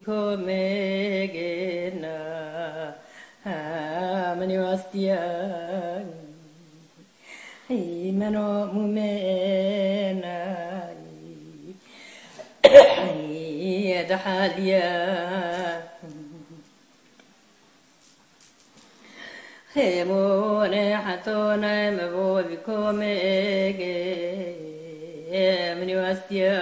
Komegena Maniwastia Imano Mumena Dahalia Hemone Hatona Mavobi Komege Maniwastia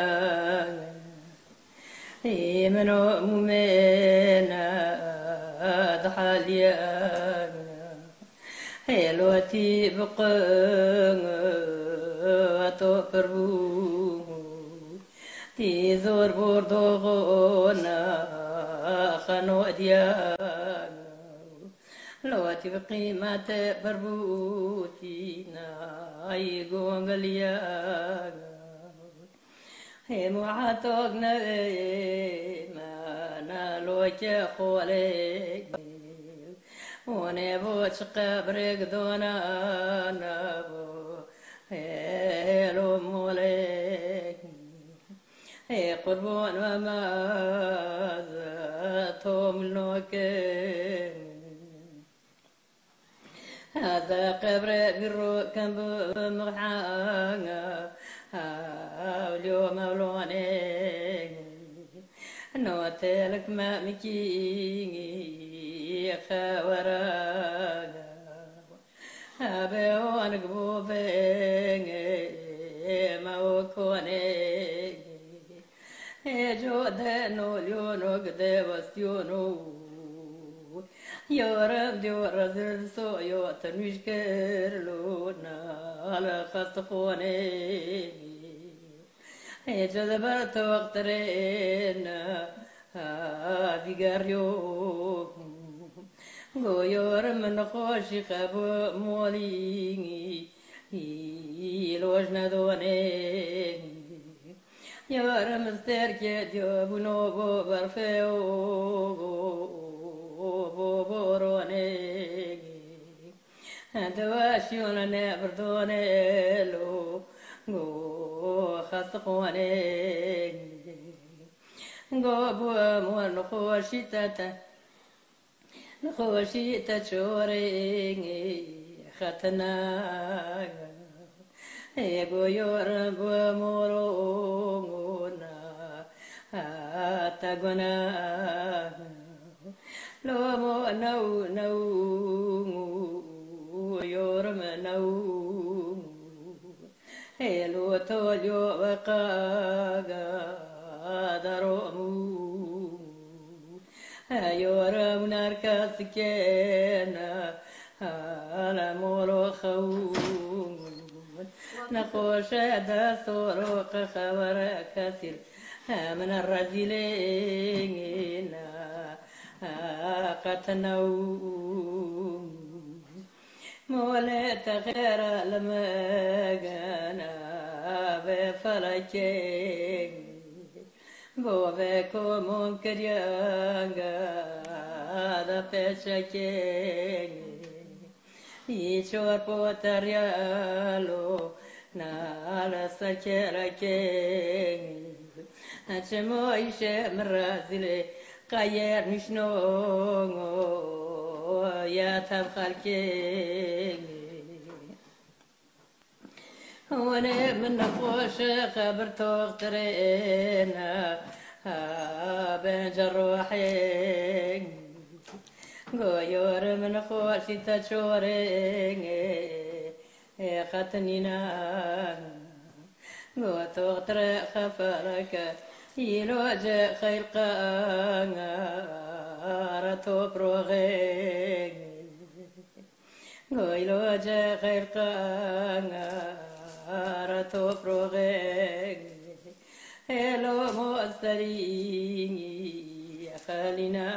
Imano Mumena Dahalia Helwati Bukang Atoperbu Tizor Bordogona Khanodia Lawati Bqimate Barbutina Aygongalia Hemuatogna Mana Loja Khole ونبوت قبرك دونا نبو هلو مولك قربون وما ذاتهم لوك هذا قبرك الروكن بمغحانا اليوم مولونك نوتلك ما مكيني خاورانا أبيون قبوبين ما وكوني جودنو ليونو قدي وستيونو يورم ديور زرسو يو تنويش كرلونا على خستخوني جذبت وقترين بيقاريو غيور من خوشي خبو موليني لوجنا دوني يور مستركي ديوبو نوبو برفيو بوروني دواشيونا نبردوني لو خسقوني غوبو مور نخوشي تاتا نخوشي تشوري ختنا يقو يورب ومرونا تاقنا لو مو نو نو يورم نو هلو توليو وقاقا درومو يورم نركز كينا على مورو خوم نخوش دا سوروق خبر كثير من الرجلين قتنو مولت غير المجانا بفلكين بوبكو منكر يانغا دا بشكين يشور بوتريالو نالا سكركين أشمو إيشة مرازلي قاير نشنو يا تبخلكين وانا من نخوش خبر توقترينا بين جروحين غيور من خوش تشورين ختنينا غو توقتر خفرك يلوج خير قانا رتو بروغين غو يلوج خير قانا رتو بروغين هلو مؤثرين يا خالنا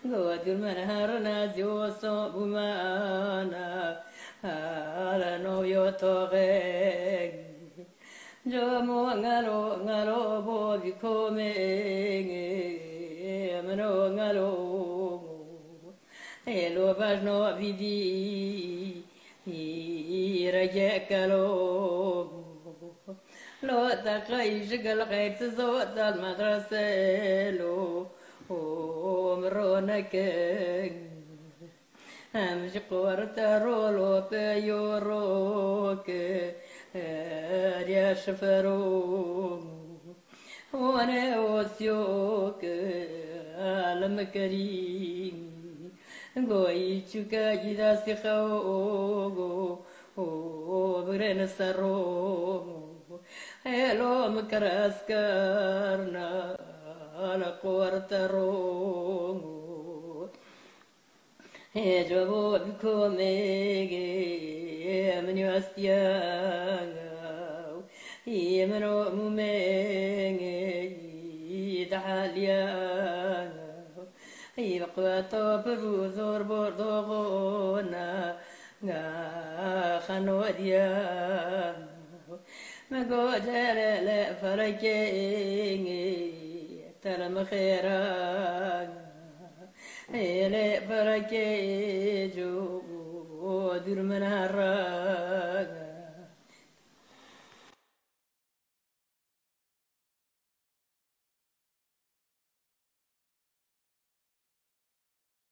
قوة المنهرنا زيوسو بمانا على نويو توغين جومو ngalo بودي كومين منو ngalo هلو باجنو بيدي رجاكالو لو تقي شقل غير تزود المدرسة لو ومرونك همش قورت رولو بيوروك يا شفروك وانا وسيوك عالم كريم قوي تشوكا جدا سيخوغو وبرين السروغو هلو مكراسكرنا على قورت روغو جابوا بكم من يوستياغو يمنو ممي دحالياغو يبقى بروزور بردوغونا خانو دياغو مقودة لا فرجيني ترم خيراغو إلى بركة جو در من هراغ